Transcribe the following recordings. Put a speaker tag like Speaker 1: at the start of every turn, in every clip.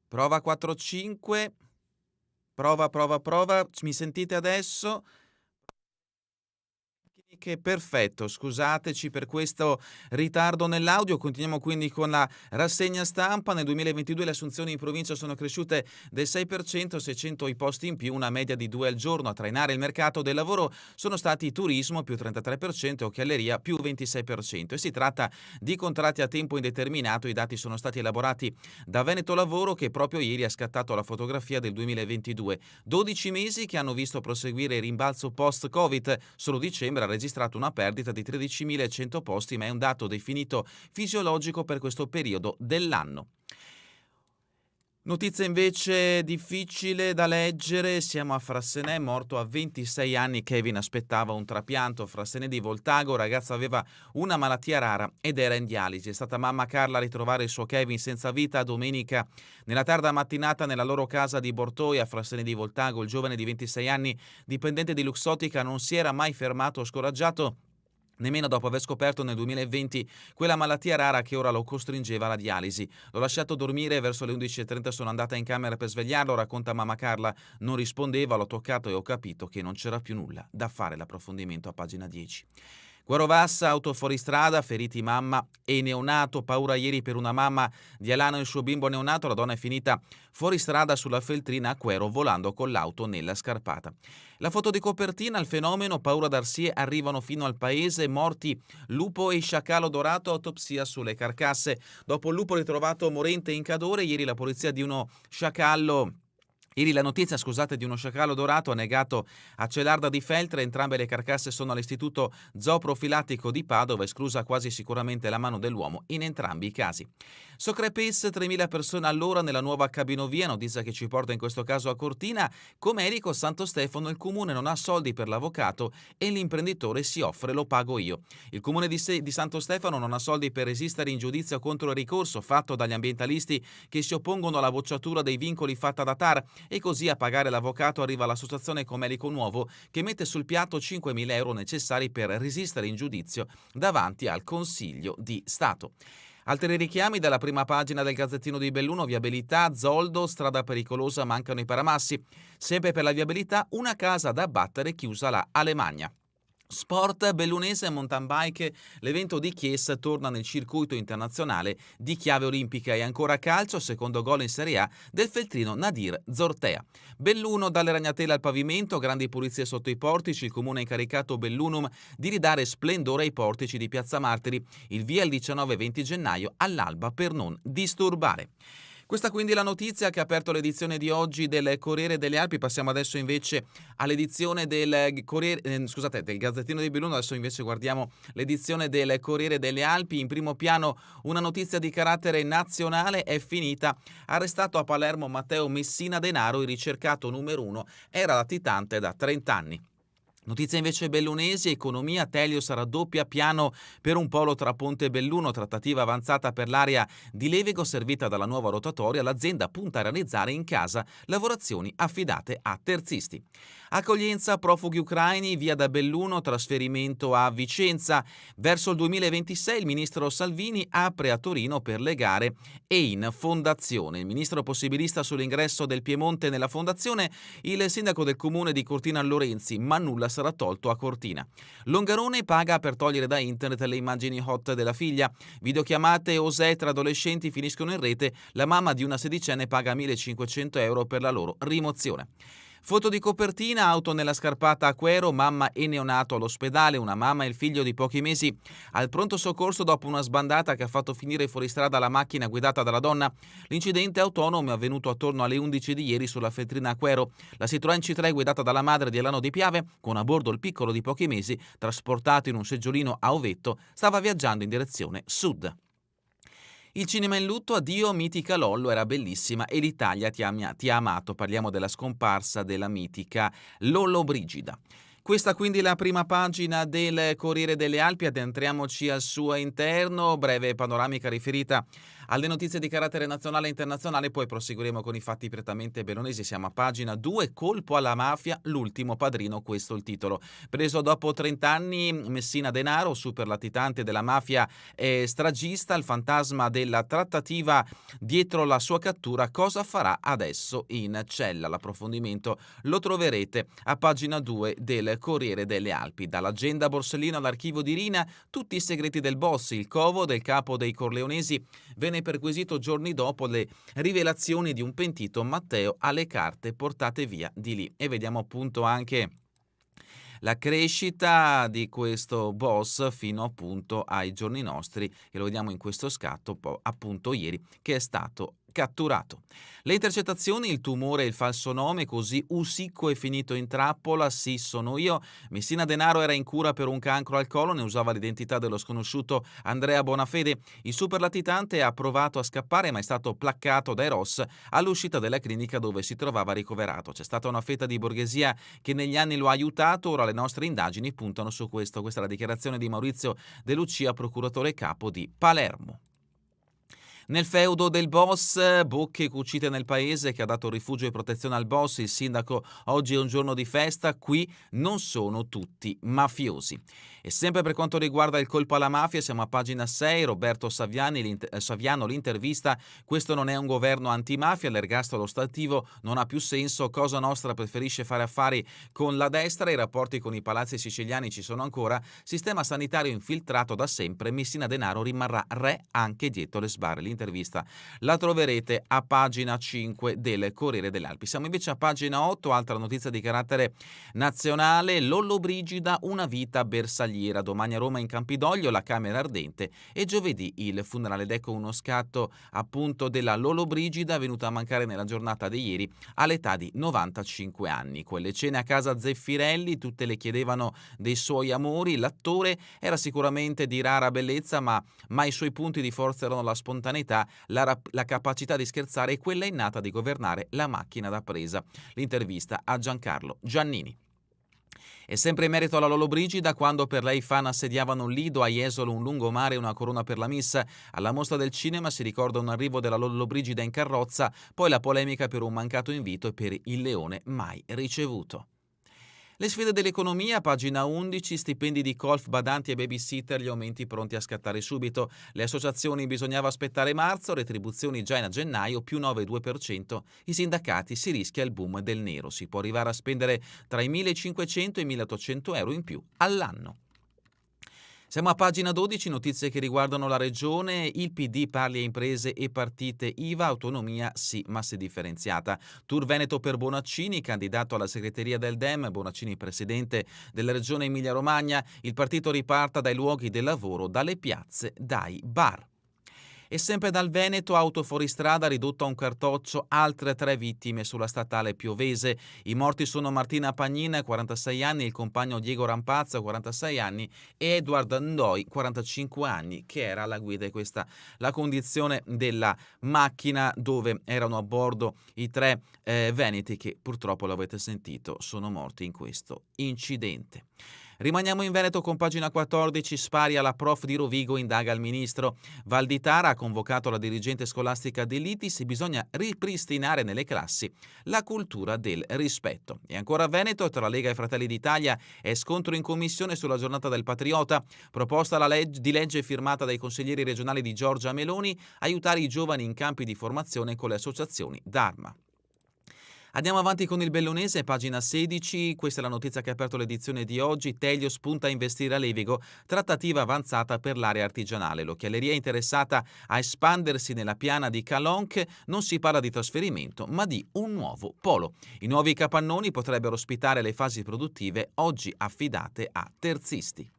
Speaker 1: Prova 4, 5. Prova, prova, prova. Mi sentite adesso? Perfetto, scusateci per questo ritardo nell'audio. Continuiamo quindi con la rassegna stampa. Nel 2022 le assunzioni in provincia sono cresciute del 6%, 600 i posti in più, una media di 2 al giorno. A trainare il mercato del lavoro sono stati turismo più 33% e occhielleria più 26%. E si tratta di contratti a tempo indeterminato. I dati sono stati elaborati da Veneto Lavoro, che proprio ieri ha scattato la fotografia del 2022. 12 mesi che hanno visto proseguire il rimbalzo post-Covid. Solo dicembre ha registrato una perdita di 13.100 posti, ma è un dato definito fisiologico per questo periodo dell'anno. Notizia invece difficile da leggere, siamo a Frassenè, morto a 26 anni Kevin, aspettava un trapianto. Frassenè di Voltago, ragazzo aveva una malattia rara ed era in dialisi. È stata mamma Carla a ritrovare il suo Kevin senza vita domenica nella tarda mattinata nella loro casa di Bortoia, a Frassenè di Voltago. Il giovane di 26 anni, dipendente di Luxottica, non si era mai fermato o scoraggiato, nemmeno dopo aver scoperto nel 2020 quella malattia rara che ora lo costringeva alla dialisi. L'ho lasciato dormire, verso le 11.30 sono andata in camera per svegliarlo, racconta mamma Carla. Non rispondeva, l'ho toccato e ho capito che non c'era più nulla da fare. L'approfondimento a pagina 10. Guarovassa, auto fuori strada, feriti mamma e neonato. Paura ieri per una mamma di Alano e il suo bimbo neonato. La donna è finita fuori strada sulla Feltrina a Quero volando con l'auto nella scarpata. La foto di copertina, il fenomeno, paura d'Arsie, arrivano fino al paese, morti lupo e sciacallo dorato, autopsia sulle carcasse. Dopo il lupo ritrovato morente in Cadore, ieri la polizia di uno sciacallo. Ieri la notizia, di uno sciacallo dorato annegato a Celarda di Feltre. Entrambe le carcasse sono all'Istituto Zooprofilattico di Padova, esclusa quasi sicuramente la mano dell'uomo in entrambi i casi. Socrepes, 3.000 persone all'ora nella nuova cabinovia, notizia che ci porta in questo caso a Cortina. Comerico, Santo Stefano, il comune non ha soldi per l'avvocato e l'imprenditore si offre, lo pago io. Il comune di Santo Stefano non ha soldi per resistere in giudizio contro il ricorso fatto dagli ambientalisti che si oppongono alla bocciatura dei vincoli fatta da TAR, e così a pagare l'avvocato arriva l'associazione Comerico Nuovo, che mette sul piatto 5.000 euro necessari per resistere in giudizio davanti al Consiglio di Stato. Altri richiami dalla prima pagina del Gazzettino di Belluno: viabilità, Zoldo, strada pericolosa, mancano i paramassi. Sempre per la viabilità, una casa da abbattere chiusa la Alemagna. Sport, bellunese e mountain bike, l'evento di Chiesa torna nel circuito internazionale di chiave olimpica. E ancora calcio, secondo gol in Serie A del feltrino Nadir Zortea. Belluno, dalle ragnatele al pavimento, grandi pulizie sotto i portici, il comune ha incaricato Bellunum di ridare splendore ai portici di Piazza Martiri, il via il 19-20 gennaio all'alba per non disturbare. Questa quindi è la notizia che ha aperto l'edizione di oggi del Corriere delle Alpi. Passiamo adesso invece all'edizione del del Gazzettino di Belluno. Adesso invece guardiamo l'edizione del Corriere delle Alpi. In primo piano una notizia di carattere nazionale: è finita. Arrestato a Palermo Matteo Messina Denaro, il ricercato numero 1, era latitante da 30 anni. Notizia invece bellunesi, economia, Telios raddoppia piano per un polo tra Ponte e Belluno, trattativa avanzata per l'area di Levego servita dalla nuova rotatoria, l'azienda punta a realizzare in casa lavorazioni affidate a terzisti. Accoglienza profughi ucraini, via da Belluno, trasferimento a Vicenza. Verso il 2026 il ministro Salvini apre a Torino per le gare e in fondazione. Il ministro possibilista sull'ingresso del Piemonte nella fondazione, il sindaco del comune di Cortina Lorenzi, ma nulla sarà tolto a Cortina. Longarone paga per togliere da internet le immagini hot della figlia. Videochiamate osè tra adolescenti finiscono in rete, la mamma di una sedicenne paga 1.500 euro per la loro rimozione. Foto di copertina, auto nella scarpata a Quero, mamma e neonato all'ospedale, una mamma e il figlio di pochi mesi al pronto soccorso dopo una sbandata che ha fatto finire fuori strada la macchina guidata dalla donna. L'incidente autonomo è avvenuto attorno alle 11 di ieri sulla Feltrina a Quero. La Citroën C3 guidata dalla madre di Alano di Piave, con a bordo il piccolo di pochi mesi, trasportato in un seggiolino a ovetto, stava viaggiando in direzione sud. Il cinema in lutto, addio mitica Lollo, era bellissima e l'Italia ti ha amato. Parliamo della scomparsa della mitica Lollobrigida. Questa quindi è la prima pagina del Corriere delle Alpi. Addentriamoci al suo interno, breve panoramica riferita Alle notizie di carattere nazionale e internazionale poi proseguiremo con i fatti prettamente bellunesi. Siamo a pagina 2, colpo alla mafia, l'ultimo padrino, questo il titolo. Preso dopo 30 anni, Messina Denaro, super latitante della mafia stragista, il fantasma della trattativa dietro la sua cattura, cosa farà adesso in cella? L'approfondimento lo troverete a pagina 2 del Corriere delle Alpi. Dall'agenda Borsellino all'archivio di Rina, tutti i segreti del boss, il covo del capo dei Corleonesi venne perquisito giorni dopo le rivelazioni di un pentito. Matteo ha le carte portate via di lì. E vediamo appunto anche la crescita di questo boss fino appunto ai giorni nostri, e lo vediamo in questo scatto appunto ieri, che è stato catturato. Le intercettazioni, il tumore e il falso nome, così Usicco è finito in trappola, sì sono io. Messina Denaro era in cura per un cancro al colon e usava l'identità dello sconosciuto Andrea Bonafede. Il super latitante ha provato a scappare ma è stato placcato dai Ross all'uscita della clinica dove si trovava ricoverato. C'è stata una fetta di borghesia che negli anni lo ha aiutato, ora le nostre indagini puntano su questo. Questa è la dichiarazione di Maurizio De Lucia, procuratore capo di Palermo. Nel feudo del boss, bocche cucite nel paese che ha dato rifugio e protezione al boss, il sindaco oggi è un giorno di festa, qui non sono tutti mafiosi. E sempre per quanto riguarda il colpo alla mafia, siamo a pagina 6, Roberto Saviano, l'intervista, questo non è un governo antimafia, l'ergastolo stativo non ha più senso, Cosa Nostra preferisce fare affari con la destra, i rapporti con i palazzi siciliani ci sono ancora, sistema sanitario infiltrato da sempre, Messina Denaro rimarrà re anche dietro le sbarre. L'intervista la troverete a pagina 5 del Corriere delle Alpi. Siamo invece a pagina 8, altra notizia di carattere nazionale, Lollobrigida, una vita bersagliera, domani a Roma in Campidoglio la Camera ardente e giovedì il funerale. Ed ecco uno scatto appunto della Lollobrigida venuta a mancare nella giornata di ieri all'età di 95 anni. Quelle cene a casa Zeffirelli, tutte le chiedevano dei suoi amori, l'attore era sicuramente di rara bellezza ma i suoi punti di forza erano la spontaneità, la capacità di scherzare e quella innata di governare la macchina da presa. L'intervista a Giancarlo Giannini. E sempre in merito alla Lollobrigida, quando per lei i fan assediavano un lido, a Jesolo un lungomare e una corona per la Miss, alla mostra del cinema si ricorda un arrivo della Lollobrigida in carrozza, poi la polemica per un mancato invito e per il leone mai ricevuto. Le sfide dell'economia, pagina 11, stipendi di colf, badanti e babysitter, gli aumenti pronti a scattare subito. Le associazioni bisognava aspettare marzo, retribuzioni già in gennaio, più 9,2%. I sindacati, si rischia il boom del nero, si può arrivare a spendere tra i 1.500 e i 1.800 euro in più all'anno. Siamo a pagina 12, notizie che riguardano la regione, il PD parli a imprese e partite IVA, autonomia sì ma se differenziata. Tour Veneto per Bonaccini, candidato alla segreteria del Dem, Bonaccini presidente della regione Emilia-Romagna, il partito riparta dai luoghi del lavoro, dalle piazze, dai bar. E sempre dal Veneto, auto fuoristrada ridotta a un cartoccio, altre 3 vittime sulla statale piovese. I morti sono Martina Pagnin, 46 anni, il compagno Diego Rampazza, 46 anni, e Edward Ndoi, 45 anni, che era alla guida. E questa la condizione della macchina dove erano a bordo i 3 veneti che purtroppo, l'avete sentito, sono morti in questo incidente. Rimaniamo in Veneto con pagina 14, spari alla prof di Rovigo, indaga il ministro. Valditara ha convocato la dirigente scolastica dell'ITIS, bisogna ripristinare nelle classi la cultura del rispetto. E ancora a Veneto, tra Lega e Fratelli d'Italia, è scontro in commissione sulla giornata del patriota, proposta di legge firmata dai consiglieri regionali di Giorgia Meloni, aiutare i giovani in campi di formazione con le associazioni d'Arma. Andiamo avanti con il bellunese, pagina 16, questa è la notizia che ha aperto l'edizione di oggi, Teglio spunta a investire a Levigo, trattativa avanzata per l'area artigianale. L'occhialeria è interessata a espandersi nella piana di Calonche, non si parla di trasferimento ma di un nuovo polo. I nuovi capannoni potrebbero ospitare le fasi produttive oggi affidate a terzisti.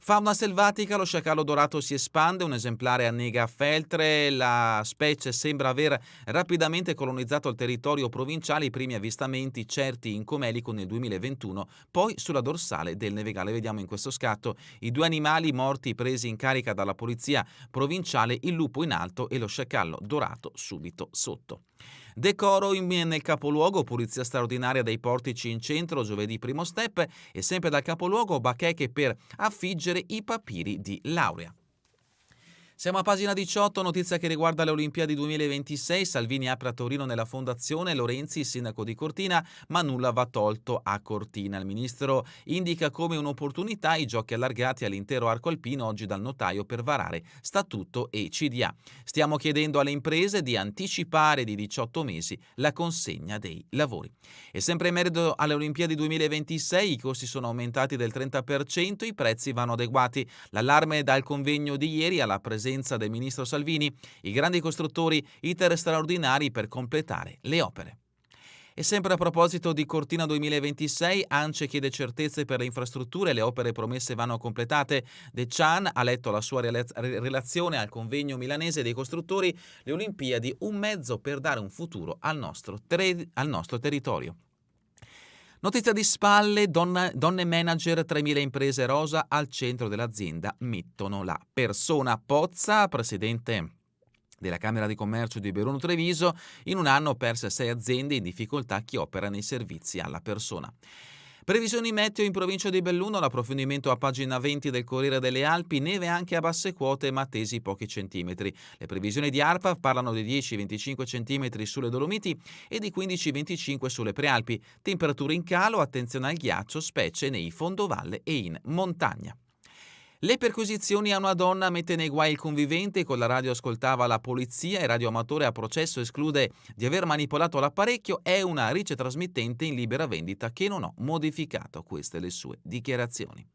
Speaker 1: Fauna selvatica, lo sciacallo dorato si espande, un esemplare annega a Feltre, la specie sembra aver rapidamente colonizzato il territorio provinciale, i primi avvistamenti certi in Comelico nel 2021, poi sulla dorsale del Nevegale. Vediamo in questo scatto i 2 animali morti presi in carica dalla polizia provinciale, il lupo in alto e lo sciacallo dorato subito sotto. Decoro nel capoluogo, pulizia straordinaria dei portici in centro, giovedì primo step, e sempre dal capoluogo bacheche per affiggere i papiri di laurea. Siamo a pagina 18, notizia che riguarda le Olimpiadi 2026. Salvini apre a Torino nella Fondazione Lorenzi, sindaco di Cortina, ma nulla va tolto a Cortina. Il ministro indica come un'opportunità i giochi allargati all'intero arco alpino oggi dal notaio per varare statuto e CDA. Stiamo chiedendo alle imprese di anticipare di 18 mesi la consegna dei lavori. E sempre in merito alle Olimpiadi 2026, i costi sono aumentati del 30%, i prezzi vanno adeguati. L'allarme dal convegno di ieri alla presenza del ministro Salvini, i grandi costruttori, iter straordinari per completare le opere. E sempre a proposito di Cortina 2026, ANCE chiede certezze per le infrastrutture, le opere promesse vanno completate. De Cian ha letto la sua relazione al convegno milanese dei costruttori, le Olimpiadi, un mezzo per dare un futuro al nostro territorio. Notizia di spalle, donne manager, 3.000 imprese rosa al centro dell'azienda, mettono la persona. Pozza, presidente della Camera di Commercio di Belluno Treviso, in un anno perse 6 aziende in difficoltà chi opera nei servizi alla persona. Previsioni meteo in provincia di Belluno, l'approfondimento a pagina 20 del Corriere delle Alpi, neve anche a basse quote ma tesi pochi centimetri. Le previsioni di ARPA parlano di 10-25 centimetri sulle Dolomiti e di 15-25 sulle Prealpi. Temperature in calo, attenzione al ghiaccio, specie nei fondovalle e in montagna. Le perquisizioni a una donna mette nei guai il convivente, con la radio ascoltava la polizia e radioamatore a processo esclude di aver manipolato l'apparecchio, è una ricetrasmittente in libera vendita che non ho modificato, queste le sue dichiarazioni.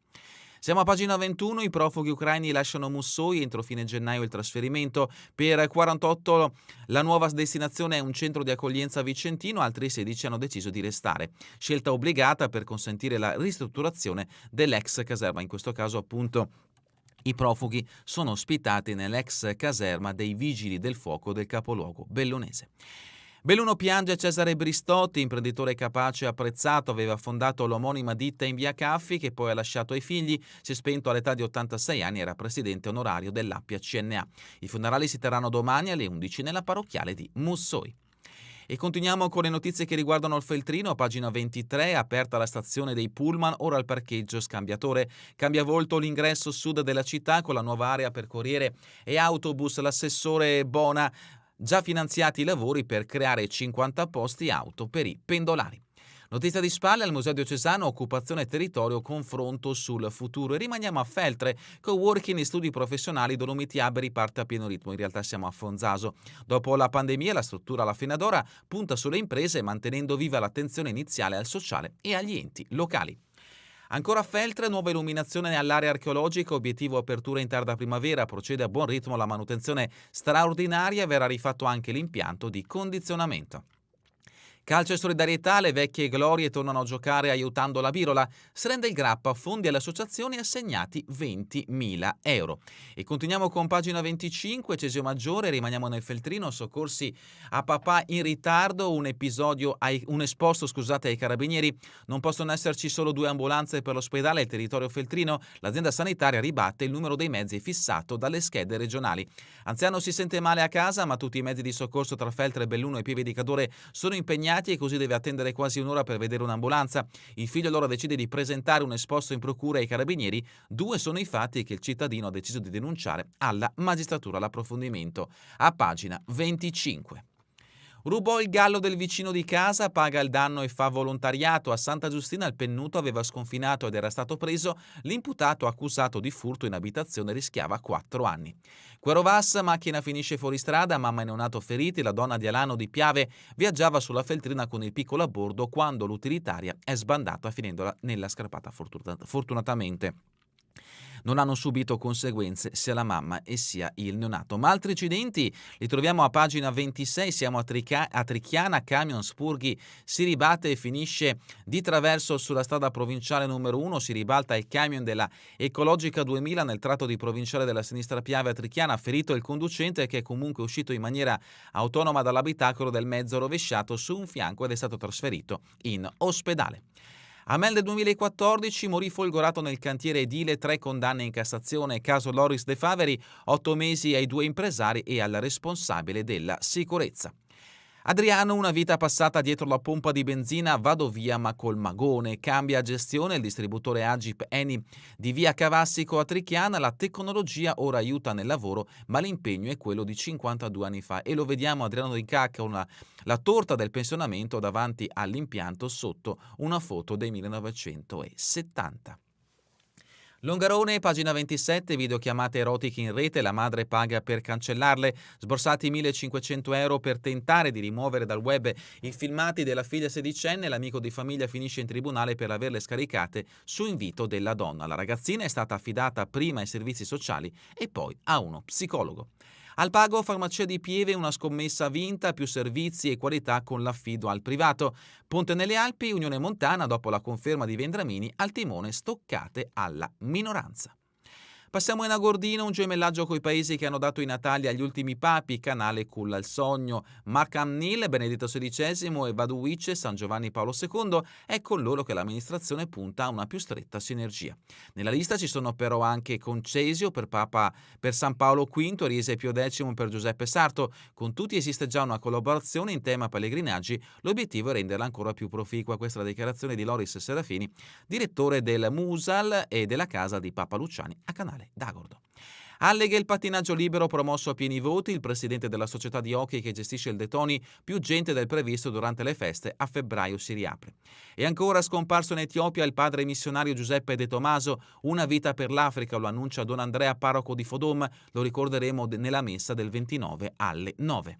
Speaker 1: Siamo a pagina 21, i profughi ucraini lasciano Mussoi, entro fine gennaio il trasferimento. Per 48 la nuova destinazione è un centro di accoglienza vicentino, altri 16 hanno deciso di restare. Scelta obbligata per consentire la ristrutturazione dell'ex caserma, in questo caso appunto i profughi sono ospitati nell'ex caserma dei Vigili del Fuoco del capoluogo bellunese. Belluno piange Cesare Bristotti, imprenditore capace e apprezzato, aveva fondato l'omonima ditta in via Caffi che poi ha lasciato ai figli, si è spento all'età di 86 anni, era presidente onorario dell'Appia CNA. I funerali si terranno domani alle 11 nella parrocchiale di Mussoi. E continuiamo con le notizie che riguardano il Feltrino, pagina 23, aperta la stazione dei Pullman, ora il parcheggio scambiatore. Cambia volto l'ingresso sud della città con la nuova area per corriere e autobus, l'assessore Bona. Già finanziati i lavori per creare 50 posti auto per i pendolari. Notizia di spalle al Museo Diocesano, occupazione e territorio, confronto sul futuro. E rimaniamo a Feltre, coworking e studi professionali, Dolomiti Alberi parte a pieno ritmo, in realtà siamo a Fonzaso. Dopo la pandemia la struttura alla fine ad ora punta sulle imprese mantenendo viva l'attenzione iniziale al sociale e agli enti locali. Ancora a Feltre, nuova illuminazione all'area archeologica, obiettivo apertura in tarda primavera, procede a buon ritmo la manutenzione straordinaria, verrà rifatto anche l'impianto di condizionamento. Calcio e solidarietà, le vecchie glorie tornano a giocare aiutando la Birola, si rende il Grappa, fondi alle associazioni assegnati 20.000 euro. E continuiamo con pagina 25, Cesio Maggiore, rimaniamo nel Feltrino, soccorsi a papà in ritardo, un esposto ai carabinieri, non possono esserci solo 2 ambulanze per l'ospedale e il territorio feltrino, l'azienda sanitaria ribatte il numero dei mezzi fissato dalle schede regionali. Anziano si sente male a casa, ma tutti i mezzi di soccorso tra Feltre, Belluno e Pieve di Cadore sono impegnati e così deve attendere quasi un'ora per vedere un'ambulanza. Il figlio allora decide di presentare un esposto in procura ai carabinieri. 2 sono i fatti che il cittadino ha deciso di denunciare alla magistratura. L'approfondimento a pagina 25. Rubò il gallo del vicino di casa, paga il danno e fa volontariato. A Santa Giustina il pennuto aveva sconfinato ed era stato preso. L'imputato accusato di furto in abitazione rischiava 4 anni. Querovas, macchina finisce fuori strada, mamma e neonato feriti, la donna di Alano di Piave viaggiava sulla Feltrina con il piccolo a bordo quando l'utilitaria è sbandata finendola nella scarpata fortunatamente. Non hanno subito conseguenze sia la mamma e sia il neonato. Ma altri incidenti li troviamo a pagina 26, siamo a Trichiana, camion Spurghi si ribatte e finisce di traverso sulla strada provinciale numero 1, si ribalta il camion della Ecologica 2000 nel tratto di provinciale della sinistra Piave a Trichiana, ferito il conducente che è comunque uscito in maniera autonoma dall'abitacolo del mezzo rovesciato su un fianco ed è stato trasferito in ospedale. A Mel del 2014 morì folgorato nel cantiere edile, 3 condanne in Cassazione, caso Loris De Faveri, 8 mesi ai 2 impresari e al responsabile della sicurezza. Adriano, una vita passata dietro la pompa di benzina, vado via ma col magone, cambia gestione il distributore Agip Eni di via Cavassico a Trichiana, la tecnologia ora aiuta nel lavoro ma l'impegno è quello di 52 anni fa e lo vediamo Adriano Di Cacca con la torta del pensionamento davanti all'impianto sotto una foto del 1970. Longarone, pagina 27, videochiamate erotiche in rete, la madre paga per cancellarle, sborsati 1.500 euro per tentare di rimuovere dal web i filmati della figlia sedicenne, l'amico di famiglia finisce in tribunale per averle scaricate su invito della donna. La ragazzina è stata affidata prima ai servizi sociali e poi a uno psicologo. Al pago Farmacia di Pieve, una scommessa vinta, più servizi e qualità con l'affido al privato. Ponte nelle Alpi, Unione Montana, dopo la conferma di Vendramini, al timone stoccate alla minoranza. Passiamo in Agordino, un gemellaggio coi paesi che hanno dato i natali agli ultimi papi, Canale culla il sogno, Markham Nil, Benedetto XVI e Vaduice, San Giovanni Paolo II, è con loro che l'amministrazione punta a una più stretta sinergia. Nella lista ci sono però anche Concesio per San Paolo V, Riese Pio X per Giuseppe Sarto, con tutti esiste già una collaborazione in tema pellegrinaggi, l'obiettivo è renderla ancora più proficua. Questa è la dichiarazione di Loris Serafini, direttore del Musal e della casa di Papa Luciani a Canale d'Agordo. Alleghe il pattinaggio libero promosso a pieni voti, il presidente della società di hockey che gestisce il Detoni, più gente del previsto durante le feste, a febbraio si riapre. E ancora scomparso in Etiopia il padre missionario Giuseppe De Tomaso, una vita per l'Africa, lo annuncia Don Andrea, parroco di Fodom, lo ricorderemo nella messa del 29 alle 9.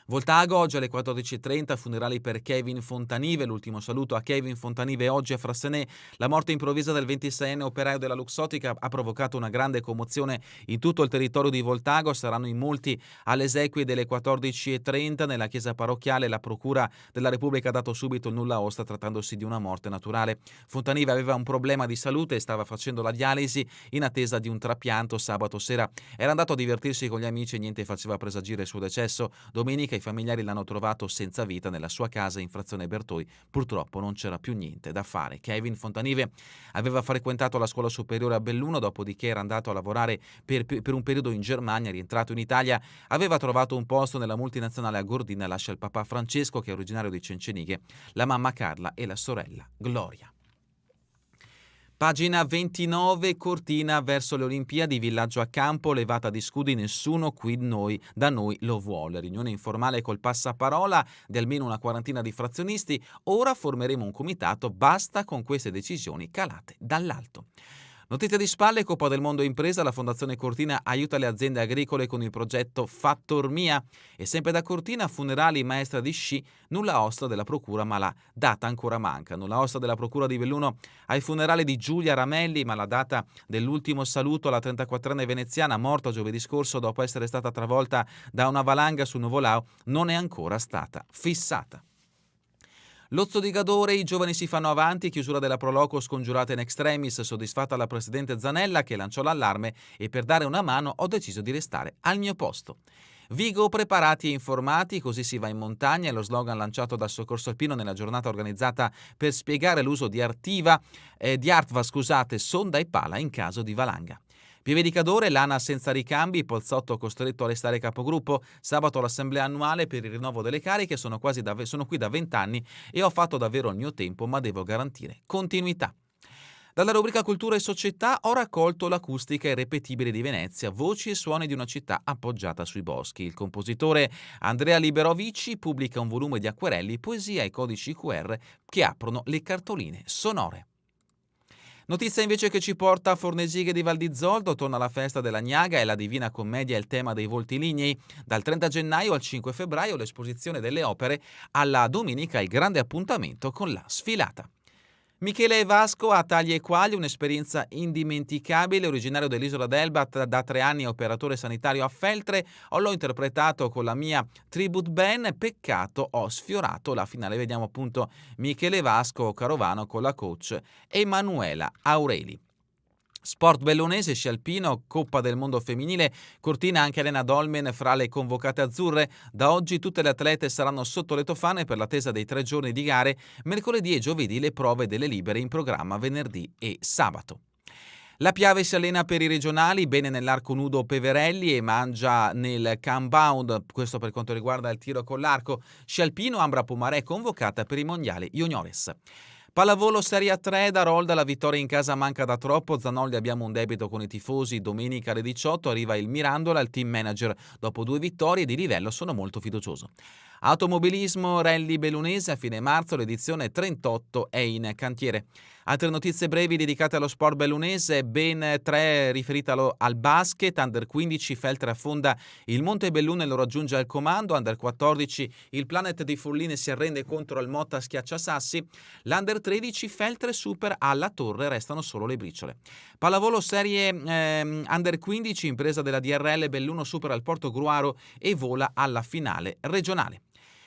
Speaker 1: Voltago, oggi alle 14.30, funerali per Kevin Fontanive, l'ultimo saluto a Kevin Fontanive oggi a Frassenè. La morte improvvisa del 26enne operaio della Luxottica ha provocato una grande commozione in tutto il territorio di Voltago, saranno in molti alle esequie delle 14.30 nella chiesa parrocchiale. La Procura della Repubblica ha dato subito il nulla osta trattandosi di una morte naturale. Fontanive aveva un problema di salute e stava facendo la dialisi in attesa di un trapianto. Sabato sera era andato a divertirsi con gli amici e niente faceva presagire il suo decesso. Domenica i familiari l'hanno trovato senza vita nella sua casa in frazione Bertoi. Purtroppo non c'era più niente da fare. Kevin Fontanive aveva frequentato la scuola superiore a Belluno, dopodiché era andato a lavorare per un periodo in Germania, rientrato in Italia, aveva trovato un posto nella multinazionale Agordina, lascia il papà Francesco che è originario di Cencenighe, la mamma Carla e la sorella Gloria. Pagina 29, Cortina verso le Olimpiadi, villaggio a campo, levata di scudi, nessuno qui da noi lo vuole. Riunione informale col passaparola di almeno una quarantina di frazionisti, ora formeremo un comitato, basta con queste decisioni calate dall'alto. Notizia di spalle, Coppa del Mondo Impresa, la Fondazione Cortina aiuta le aziende agricole con il progetto Fattor Mia. E sempre da Cortina, funerali maestra di sci, nulla osta della procura ma la data ancora manca. Nulla osta della procura di Belluno ai funerali di Giulia Ramelli, ma la data dell'ultimo saluto alla 34enne veneziana morta giovedì scorso dopo essere stata travolta da una valanga su Nuvolao non è ancora stata fissata. L'Ozzo di Gadore, i giovani si fanno avanti, chiusura della Proloco scongiurata in extremis, soddisfatta la presidente Zanella che lanciò l'allarme e per dare una mano ho deciso di restare al mio posto. Vigo, preparati e informati, così si va in montagna, è lo slogan lanciato dal Soccorso Alpino nella giornata organizzata per spiegare l'uso di Artva, sonda e pala in caso di valanga. Pieve di Cadore, l'ANA senza ricambi, Pozzotto costretto a restare capogruppo, sabato l'assemblea annuale per il rinnovo delle cariche, sono qui da 20 anni e ho fatto davvero il mio tempo, ma devo garantire continuità. Dalla rubrica Cultura e Società ho raccolto l'acustica irripetibile di Venezia, voci e suoni di una città appoggiata sui boschi. Il compositore Andrea Liberovici pubblica un volume di acquerelli, poesia e codici QR che aprono le cartoline sonore. Notizia invece che ci porta a Fornesighe di Val di Zoldo, torna la festa della Gnaga e la Divina Commedia è il tema dei volti lignei. Dal 30 gennaio al 5 febbraio l'esposizione delle opere, alla domenica il grande appuntamento con la sfilata. Michele Vasco a Tagli e Quagli, un'esperienza indimenticabile, originario dell'isola d'Elba, da 3 anni operatore sanitario a Feltre, l'ho interpretato con la mia tribute band, peccato ho sfiorato la finale. Vediamo appunto Michele Vasco Carovano con la coach Emanuela Aureli. Sport bellunese, sci alpino, Coppa del Mondo femminile, Cortina anche Elena Dolmen fra le convocate azzurre. Da oggi tutte le atlete saranno sotto le tofane per l'attesa dei 3 giorni di gare, mercoledì e giovedì le prove delle libere in programma venerdì e sabato. La Piave si allena per i regionali, bene nell'arco nudo Peverelli e mangia nel compound, questo per quanto riguarda il tiro con l'arco. Sci alpino Ambra Pomarè convocata per i mondiali juniores. Pallavolo Serie 3, da Rolda, la vittoria in casa manca da troppo, Zanolli abbiamo un debito con i tifosi, domenica alle 18 arriva il Mirandola, il team manager dopo 2 vittorie di livello sono molto fiducioso. Automobilismo Rally Bellunese, a fine marzo l'edizione 38 è in cantiere. Altre notizie brevi dedicate allo sport bellunese, ben 3 riferite al basket, Under 15 Feltre affonda il Monte Bellune e lo raggiunge al comando, Under 14 il Planet di Folline si arrende contro il Motta Schiacciasassi, l'Under 13 Feltre super alla Torre, restano solo le briciole. Pallavolo serie Under 15, impresa della DRL, Belluno supera il Porto Gruaro e vola alla finale regionale.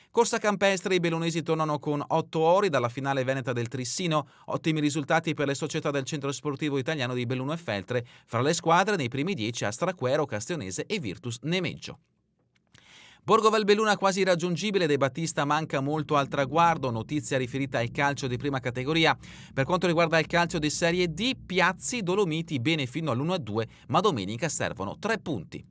Speaker 1: Corsa campestre, i bellunesi tornano con 8 ori dalla finale veneta del Trissino, ottimi risultati per le società del centro sportivo italiano di Belluno e Feltre, fra le squadre nei primi 10 Astraquero, Castionese e Virtus Nemeggio. Borgo Valbelluna quasi irraggiungibile, De Battista manca molto al traguardo, notizia riferita al calcio di prima categoria. Per quanto riguarda il calcio di Serie D, Piazzi, Dolomiti bene fino all'1-2, ma domenica servono 3 punti.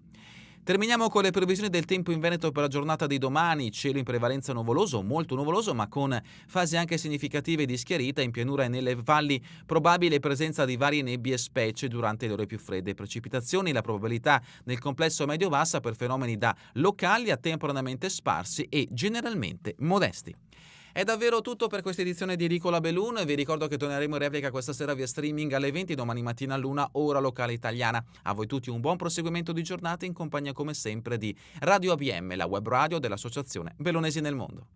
Speaker 1: Terminiamo con le previsioni del tempo in Veneto per la giornata di domani, cielo in prevalenza nuvoloso, molto nuvoloso, ma con fasi anche significative di schiarita in pianura e nelle valli, probabile presenza di varie nebbie specie durante le ore più fredde. Precipitazioni, la probabilità nel complesso medio-bassa per fenomeni da locali a temporaneamente sparsi e generalmente modesti. È davvero tutto per questa edizione di Edicola Belluno e vi ricordo che torneremo in replica questa sera via streaming alle 20, domani mattina all'1 ora locale italiana. A voi tutti un buon proseguimento di giornata in compagnia come sempre di Radio ABM, la web radio dell'Associazione Bellunesi nel Mondo.